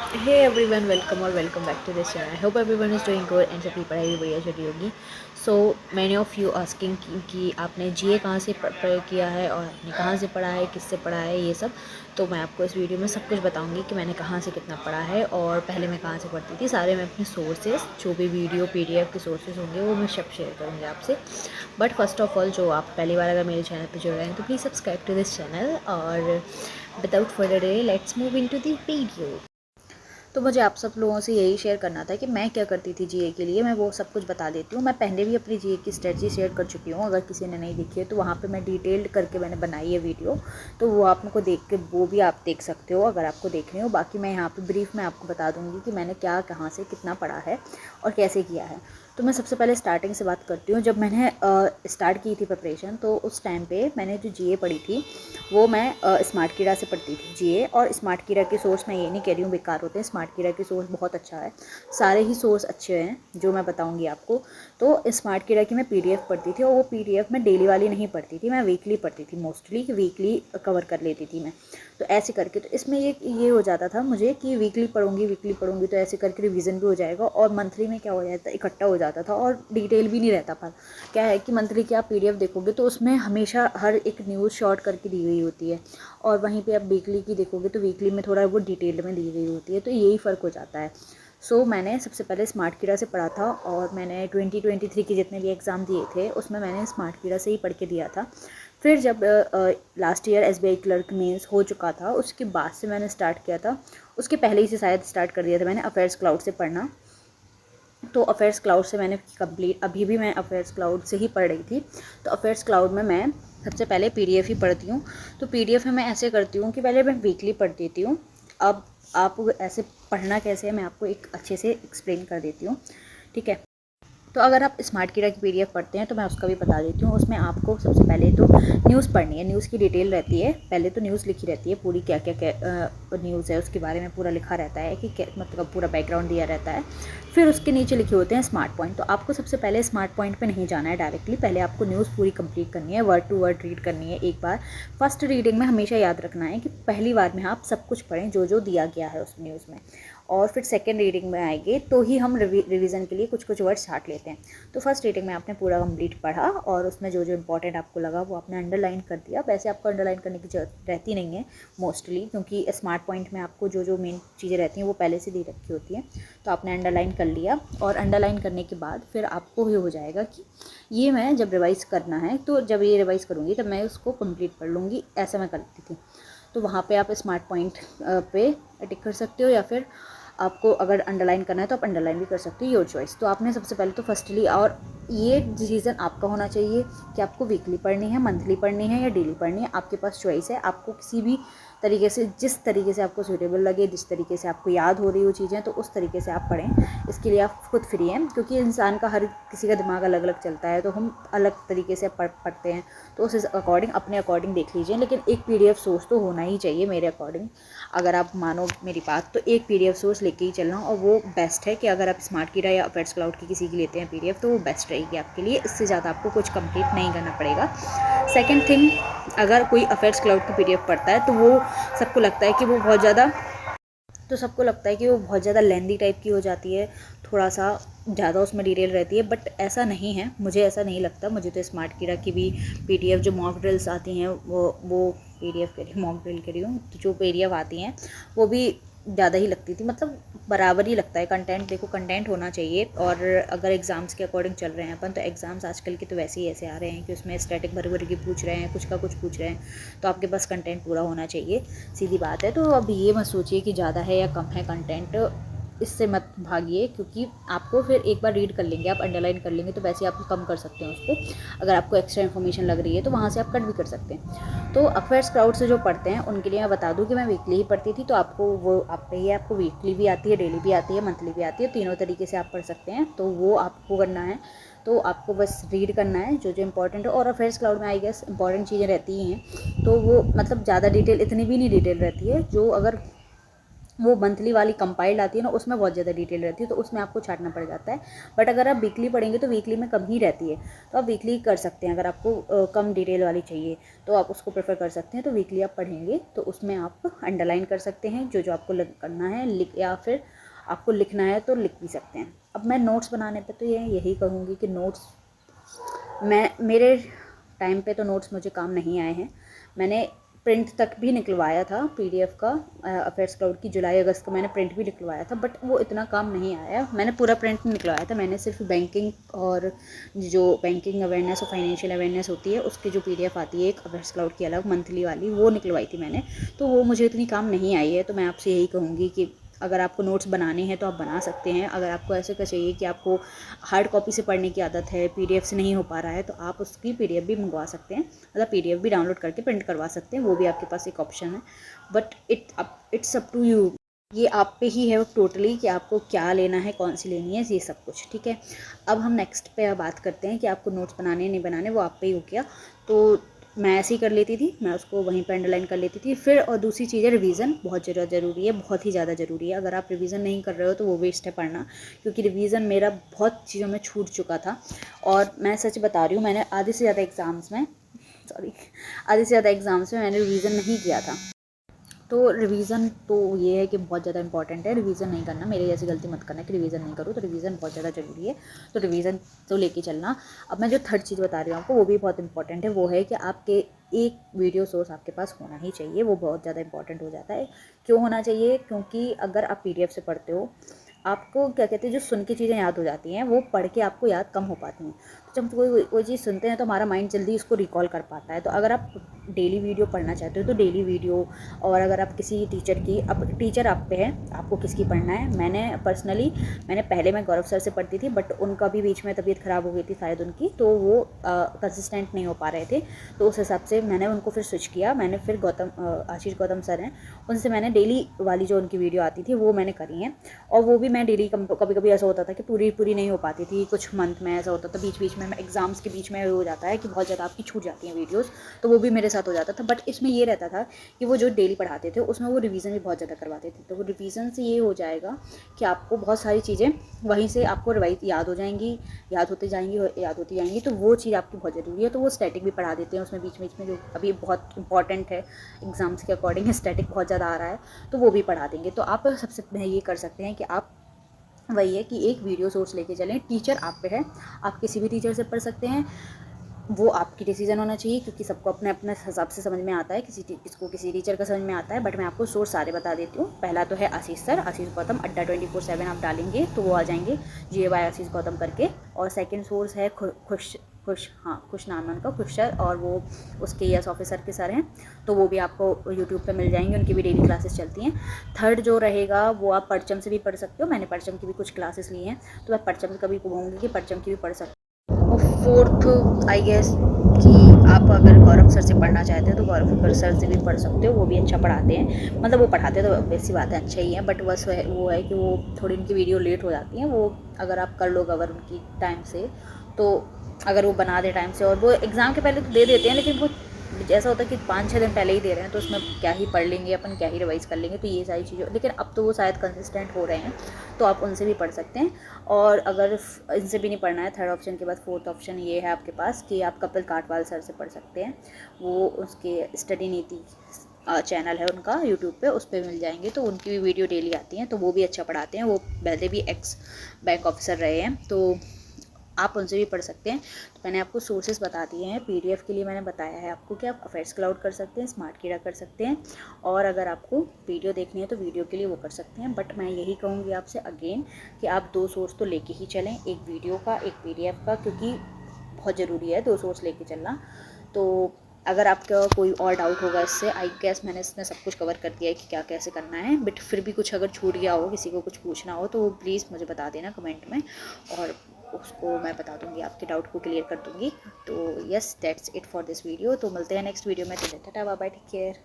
हे everyone, welcome और welcome back to this channel. I hope everyone is doing good and सबकी पढ़ाई भी बढ़िया चल रही होगी। So many of you asking कि आपने जीए कहाँ से किया है और आपने कहाँ से पढ़ा है, किससे पढ़ा है, ये सब। तो मैं आपको इस वीडियो में सब कुछ बताऊंगी कि मैंने कहाँ से कितना पढ़ा है और पहले मैं कहाँ से पढ़ती थी। सारे मैं अपने सोर्सेज, जो भी वीडियो PDF के सोर्सेज होंगे वो मैं सब शेयर करूँगी आपसे। बट फर्स्ट ऑफ ऑल, जो आप पहली बार अगर मेरे चैनल पर जुड़ रहे हैं तो please subscribe to this channel. और without further delay let's move into the video. तो मुझे आप सब लोगों से यही शेयर करना था कि मैं क्या करती थी जीए के लिए। मैं वो सब कुछ बता देती हूँ। मैं पहले भी अपनी जीए की स्ट्रेटजी शेयर कर चुकी हूँ, अगर किसी ने नहीं देखी है तो वहाँ पे मैं डिटेल्ड करके मैंने बनाई है वीडियो, तो वो आपको देख के वो भी आप देख सकते हो अगर आपको देखनी हो। बाकी मैं यहाँ पे ब्रीफ में आपको बता दूँगी कि मैंने क्या, कहाँ से कितना पढ़ा है और कैसे किया है। तो मैं सबसे पहले स्टार्टिंग से बात करती हूँ। जब मैंने स्टार्ट की थी प्रिपरेशन, तो उस टाइम पे मैंने जो जीए पढ़ी थी वो मैं स्मार्ट कीड़ा से पढ़ती थी जीए। और स्मार्ट कीड़ा के सोर्स मैं ये नहीं कह रही हूँ बेकार होते हैं, स्मार्ट कीड़ा के सोर्स बहुत अच्छा है, सारे ही सोर्स अच्छे हैं जो मैं बताऊँगी आपको। तो स्मार्ट कीड़ा की मैं PDF पढ़ती थी और वो PDF मैं डेली वाली नहीं पढ़ती थी, मैं वीकली पढ़ती थी, मोस्टली वीकली कवर कर लेती थी मैं। तो ऐसे करके तो इसमें ये हो जाता था मुझे कि वीकली पढ़ूंगी तो ऐसे करके रिवीजन भी हो जाएगा और मंथली में क्या हो जाता, इकट्ठा हो जाता था और डिटेल भी नहीं रहता। पर क्या है कि मंथली की आप PDF देखोगे तो उसमें हमेशा हर एक न्यूज़ शॉर्ट करके दी गई होती है, और वहीं पे आप वीकली की देखोगे तो वीकली में थोड़ा वो डिटेल में दी गई होती है, तो यही फ़र्क हो जाता है। मैंने सबसे पहले स्मार्ट कीड़ा से पढ़ा था और मैंने 2023 के जितने भी एग्ज़ाम दिए थे उसमें मैंने स्मार्ट कीड़ा से ही पढ़ के दिया था। फिर जब last year SBI clerk mains हो चुका था उसके बाद से मैंने स्टार्ट किया था, उसके पहले ही से शायद स्टार्ट कर दिया था मैंने अफेयर्स क्लाउड से पढ़ना। तो अफेयर्स क्लाउड से मैंने कंप्लीट, अभी भी मैं अफेयर्स क्लाउड से ही पढ़ रही थी। तो अफेयर्स क्लाउड में मैं सबसे पहले PDF ही पढ़ती हूँ। तो PDF में मैं ऐसे करती हूँ कि पहले मैं वीकली पढ़ देती हूँ। अब आप ऐसे पढ़ना कैसे है मैं आपको एक अच्छे से एक्सप्लेन कर देती हूँ, ठीक है। तो अगर आप स्मार्ट कीड़ा की PDF पढ़ते हैं तो मैं उसका भी बता देती हूँ। उसमें आपको सबसे पहले तो न्यूज़ पढ़नी है, न्यूज़ की डिटेल रहती है। पहले तो न्यूज़ लिखी रहती है पूरी, क्या क्या न्यूज़ है उसके बारे में पूरा लिखा रहता है कि मतलब पूरा बैकग्राउंड दिया रहता है। फिर उसके नीचे लिखे होते हैं स्मार्ट पॉइंट। तो आपको सबसे पहले स्मार्ट पॉइंट पे नहीं जाना है डायरेक्टली, पहले आपको न्यूज़ पूरी कंप्लीट करनी है, वर्ड टू वर्ड रीड करनी है एक बार। फर्स्ट रीडिंग में हमेशा याद रखना है कि पहली बार में आप सब कुछ पढ़ें जो जो दिया गया है उस न्यूज़ में, और फिर सेकेंड रीडिंग में आएंगे तो ही हम रिवीजन के लिए कुछ कुछ वर्ड छाट लेते हैं। तो फर्स्ट रीडिंग में आपने पूरा कंप्लीट पढ़ा और उसमें जो जो इंपॉर्टेंट आपको लगा वो आपने अंडरलाइन कर दिया। वैसे आपको अंडरलाइन करने की जरूरत रहती नहीं है मोस्टली, क्योंकि स्मार्ट पॉइंट में आपको जो जो मेन चीज़ें रहती हैं वो पहले से दे रखी होती हैं। तो आपने अंडरलाइन कर लिया, और अंडरलाइन करने के बाद फिर आपको ये हो जाएगा कि ये मैं जब रिवाइज़ करना है, तो जब ये रिवाइज़ करूँगी तब मैं उसको कंप्लीट पढ़ लूँगी, ऐसा मैं करती थी। तो वहाँ पे आप स्मार्ट पॉइंट पे टिक कर सकते हो, या फिर आपको अगर अंडरलाइन करना है तो आप अंडरलाइन भी कर सकते हो, योर चॉइस। तो आपने सबसे पहले तो फर्स्टली, और ये डिसीजन आपका होना चाहिए कि आपको वीकली पढ़नी है, मंथली पढ़नी है या डेली पढ़नी है, आपके पास चॉइस है। आपको किसी भी तरीके से, जिस तरीके से आपको सूटेबल लगे, जिस तरीके से आपको याद हो रही हो चीज़ें, तो उस तरीके से आप पढ़ें। इसके लिए आप खुद फ्री हैं, क्योंकि इंसान का हर किसी का दिमाग अलग अलग चलता है, तो हम अलग तरीके से पढ़ते हैं। तो उस अकॉर्डिंग अपने अकॉर्डिंग देख लीजिए, लेकिन एक PDF सोर्स तो होना ही चाहिए मेरे अकॉर्डिंग। अगर आप मानो मेरी बात, तो एक PDF सोर्स लेके ही चलना, और वो बेस्ट है कि अगर आप स्मार्ट कीड़ा या अफेयर्स क्लाउड की किसी की लेते हैं PDF तो वो बेस्ट रहेगी आपके लिए। इससे ज़्यादा आपको कुछ कंप्लीट नहीं करना पड़ेगा। सेकंड थिंग, अगर कोई अफेयर्स क्लाउड की PDF पढ़ता है तो वो सबको लगता है कि वो बहुत ज़्यादा लेंदी टाइप की हो जाती है, थोड़ा सा ज़्यादा उसमें डिटेल रहती है। बट ऐसा नहीं है, मुझे ऐसा नहीं लगता। मुझे तो स्मार्ट कीड़ा की भी PDF जो मॉक ड्रिल्स आती हैं वो PDF के लिए मॉक ड्रिल के लिए हूँ, तो जो PDF आती हैं वो भी ज़्यादा ही लगती थी, मतलब बराबर ही लगता है। कंटेंट देखो, कंटेंट होना चाहिए। और अगर एग्ज़ाम्स के अकॉर्डिंग चल रहे हैं अपन, तो एग्ज़ाम्स आजकल के तो वैसे ही ऐसे आ रहे हैं कि उसमें स्टैटिक भर भर के पूछ रहे हैं, कुछ का कुछ पूछ रहे हैं, तो आपके पास कंटेंट पूरा होना चाहिए, सीधी बात है। तो अब ये मत सोचिए कि ज़्यादा है या कम है कंटेंट, इससे मत भागिए, क्योंकि आपको फिर एक बार रीड कर लेंगे, आप अंडरलाइन कर लेंगे तो वैसे आप कम कर सकते हैं उसको। अगर आपको एक्स्ट्रा इन्फॉर्मेशन लग रही है तो वहाँ से आप कट भी कर सकते हैं। तो अफेयर्स क्राउड से जो पढ़ते हैं उनके लिए मैं बता दूं कि मैं वीकली ही पढ़ती थी, तो आपको वो आप पे ही, आपको वीकली भी आती है, डेली भी आती है, मंथली भी आती है, तीनों तरीके से आप पढ़ सकते हैं। तो वो आपको करना है, तो आपको बस रीड करना है जो जो इंपॉर्टेंट है। और अफेयर्स क्लाउड में आई गेस इंपॉर्टेंट चीज़ें रहती ही हैं, तो वो मतलब ज़्यादा डिटेल, इतनी भी नहीं डिटेल रहती है, जो अगर वो मंथली वाली कंपाइल्ड आती है ना, उसमें बहुत ज़्यादा डिटेल रहती है, तो उसमें आपको छांटना पड़ जाता है। बट अगर आप वीकली पढ़ेंगे तो वीकली में कम ही रहती है, तो आप वीकली कर सकते हैं। अगर आपको कम डिटेल वाली चाहिए तो आप उसको प्रेफर कर सकते हैं। तो वीकली आप पढ़ेंगे तो उसमें आप अंडरलाइन कर सकते हैं जो जो आपको करना है, या फिर आपको लिखना है तो लिख भी सकते हैं। अब मैं नोट्स बनाने पर तो यही कहूँगी कि नोट्स मेरे टाइम पे तो नोट्स मुझे काम नहीं आए हैं। मैंने प्रिंट तक भी निकलवाया था पीडीएफ का, अफेयर्स क्लाउड की जुलाई अगस्त का मैंने प्रिंट भी निकलवाया था, बट वो इतना काम नहीं आया। मैंने पूरा प्रिंट निकलवाया था, मैंने सिर्फ बैंकिंग और जो बैंकिंग अवेयरनेस और फाइनेंशियल अवेयरनेस होती है उसकी जो पीडीएफ आती है एक अफेयर्स क्लाउड की अलग मंथली वाली, वो निकलवाई थी मैंने। तो वो मुझे इतनी काम नहीं आई है। तो मैं आपसे यही कहूँगी कि अगर आपको नोट्स बनाने हैं तो आप बना सकते हैं। अगर आपको ऐसे का चाहिए कि आपको हार्ड कॉपी से पढ़ने की आदत है, पीडीएफ से नहीं हो पा रहा है, तो आप उसकी पीडीएफ भी मंगवा सकते हैं, मतलब पीडीएफ भी डाउनलोड करके प्रिंट करवा सकते हैं, वो भी आपके पास एक ऑप्शन है। But it's up to you, ये आप पे ही है टोटली कि आपको क्या लेना है, कौन सी लेनी है, ये सब कुछ ठीक है। अब हम नेक्स्ट पे बात करते हैं कि आपको नोट्स बनाने नहीं बनाने, वो आप पे ही हो गया। तो मैं ऐसे ही कर लेती थी, मैं उसको वहीं पर अंडरलाइन कर लेती थी। फिर और दूसरी चीज़ है रिवीजन, बहुत ज़रूरी है, बहुत ही ज़्यादा ज़रूरी है। अगर आप रिवीजन नहीं कर रहे हो तो वो वेस्ट है पढ़ना, क्योंकि रिवीजन मेरा बहुत चीज़ों में छूट चुका था। और मैं सच बता रही हूँ, मैंने आधे से ज़्यादा एग्ज़ाम्स में मैंने रिवीजन नहीं किया था। तो रिवीजन तो ये है कि बहुत ज़्यादा इंपॉर्टेंट है, रिवीजन नहीं करना। मेरे जैसी गलती मत करना कि रिवीजन नहीं करो, तो रिवीजन बहुत ज़्यादा ज़रूरी है, तो रिवीजन तो लेके चलना। अब मैं जो थर्ड चीज़ बता रही हूँ आपको, वो भी बहुत इंपॉर्टेंट है। वो है कि आपके एक वीडियो सोर्स आपके पास होना ही चाहिए, वो बहुत ज़्यादा इंपॉर्टेंट हो जाता है। क्यों होना चाहिए? क्योंकि अगर आप पीडीएफ से पढ़ते हो, आपको क्या कहते हैं, जो सुन के चीज़ें याद हो जाती हैं वो पढ़ के आपको याद कम हो पाती हैं। तो जब कोई चीज़ सुनते हैं तो हमारा माइंड जल्दी उसको रिकॉल कर पाता है। तो अगर आप डेली वीडियो पढ़ना चाहते हो तो डेली वीडियो, और अगर आप किसी टीचर की, अब टीचर आप पे है, आपको किसकी पढ़ना है। मैंने पहले मैं गौरव सर से पढ़ती थी, बट उनका भी बीच में तबीयत ख़राब हो गई थी शायद उनकी, तो वो कंसिस्टेंट नहीं हो पा रहे थे। तो उस हिसाब से मैंने उनको फिर स्विच किया। मैंने फिर आशीष गौतम सर हैं, उनसे मैंने डेली वाली जो उनकी वीडियो आती थी वो मैंने करी हैं। और वो भी मैं डेली, कभी कभी ऐसा होता था कि पूरी नहीं हो पाती थी, कुछ मंथ में ऐसा होता था, बीच बीच में एग्ज़ाम्स के बीच में हो जाता है कि बहुत ज़्यादा आपकी छूट जाती हैं वीडियोस, तो वो भी मेरे साथ हो जाता था। बट इसमें ये रहता था कि वो जो डेली पढ़ाते थे उसमें वो रिवीजन भी बहुत ज़्यादा करवाते थे। तो वो रिवीजन से ये हो जाएगा कि आपको बहुत सारी चीज़ें वहीं से आपको रिवाइज याद हो जाएंगी, याद होती जाएंगी। तो वो चीज़ आपकी बहुत ज़रूरी है। तो वो स्टैटिक भी पढ़ा देते हैं उसमें बीच बीच में, जो अभी बहुत इंपॉर्टेंट है एग्ज़ाम्स के अकॉर्डिंग, स्टैटिक बहुत ज़्यादा आ रहा है, तो वो भी पढ़ा देंगे। तो आप सबसे पहले ये कर सकते हैं कि आप वही है कि एक वीडियो सोर्स लेके चलें। टीचर आप पे है, आप किसी भी टीचर से पढ़ सकते हैं, वो आपकी डिसीजन होना चाहिए, क्योंकि सबको अपने अपने हिसाब से समझ में आता है, किसको किसी टीचर का समझ में आता है। बट मैं आपको सोर्स सारे बता देती हूँ। पहला तो है आशीष सर, आशीष गौतम, अड्डा 24/7 आप डालेंगे तो वो आ जाएंगे, GAY आशीष गौतम करके। और सेकंड सोर्स है खुश नाम है उनका, खुश सर, और वो उसके ES ऑफिसर के सर हैं, तो वो भी आपको यूट्यूब पे मिल जाएंगे, उनकी भी डेली क्लासेस चलती हैं। थर्ड जो रहेगा वो आप परचम से भी पढ़ सकते हो, मैंने परचम की भी कुछ क्लासेस ली हैं, तो मैं परचम से कभी कहूँगी कि परचम की भी पढ़ सकते हो। और फोर्थ आई गेस कि आप अगर गौरव सर से पढ़ना चाहते हो तो गौरव सर से भी पढ़ सकते हो, वो भी अच्छा पढ़ाते हैं। मतलब वो पढ़ाते तो वैसी बात है, अच्छा ही है, बट बस वो है कि वो थोड़ी उनकी वीडियो लेट हो जाती हैं। वो अगर आप कर लो अगर उनकी टाइम से, तो अगर वो बना दे टाइम से, और वो एग्ज़ाम के पहले तो दे देते हैं, लेकिन वो ऐसा होता है कि 5-6 दिन पहले ही दे रहे हैं, तो उसमें क्या ही पढ़ लेंगे अपन, क्या ही रिवाइज़ कर लेंगे। तो ये सारी चीज़ें, लेकिन अब तो वो शायद कंसिस्टेंट हो रहे हैं, तो आप उनसे भी पढ़ सकते हैं। और अगर इनसे भी नहीं पढ़ना है, थर्ड ऑप्शन के बाद फोर्थ ऑप्शन ये है आपके पास कि आप कपिल काटवाल सर से पढ़ सकते हैं। वो उसके स्टडी नीति चैनल है उनका यूट्यूब पे, उस पर मिल जाएंगे, तो उनकी भी वीडियो डेली आती हैं, तो वो भी अच्छा पढ़ाते हैं। वो पहले भी एक्स बैंक ऑफिसर रहे हैं, तो आप उनसे भी पढ़ सकते हैं। तो मैंने आपको सोर्सेज बता दिए हैं। पीडीएफ के लिए मैंने बताया है आपको कि आप अफेयर्स क्लाउड कर सकते हैं, स्मार्ट कीड़ा कर सकते हैं, और अगर आपको वीडियो देखनी है तो वीडियो के लिए वो कर सकते हैं। बट मैं यही कहूँगी आपसे अगेन कि आप 2 सोर्स तो लेके ही चलें, एक वीडियो का, एक पीडीएफ का, क्योंकि बहुत ज़रूरी है 2 सोर्स लेके चलना। तो अगर आपका कोई और डाउट होगा इससे, आई गेस मैंने इसमें सब कुछ कवर कर दिया है कि क्या कैसे करना है। बट फिर भी कुछ अगर छूट गया हो, किसी को कुछ पूछना हो, तो प्लीज़ मुझे बता देना कमेंट में, और उसको मैं बता दूंगी, आपके डाउट को क्लियर कर दूंगी। तो yes, that's it for this video. तो मिलते हैं नेक्स्ट वीडियो में। तो tata bye bye, take care.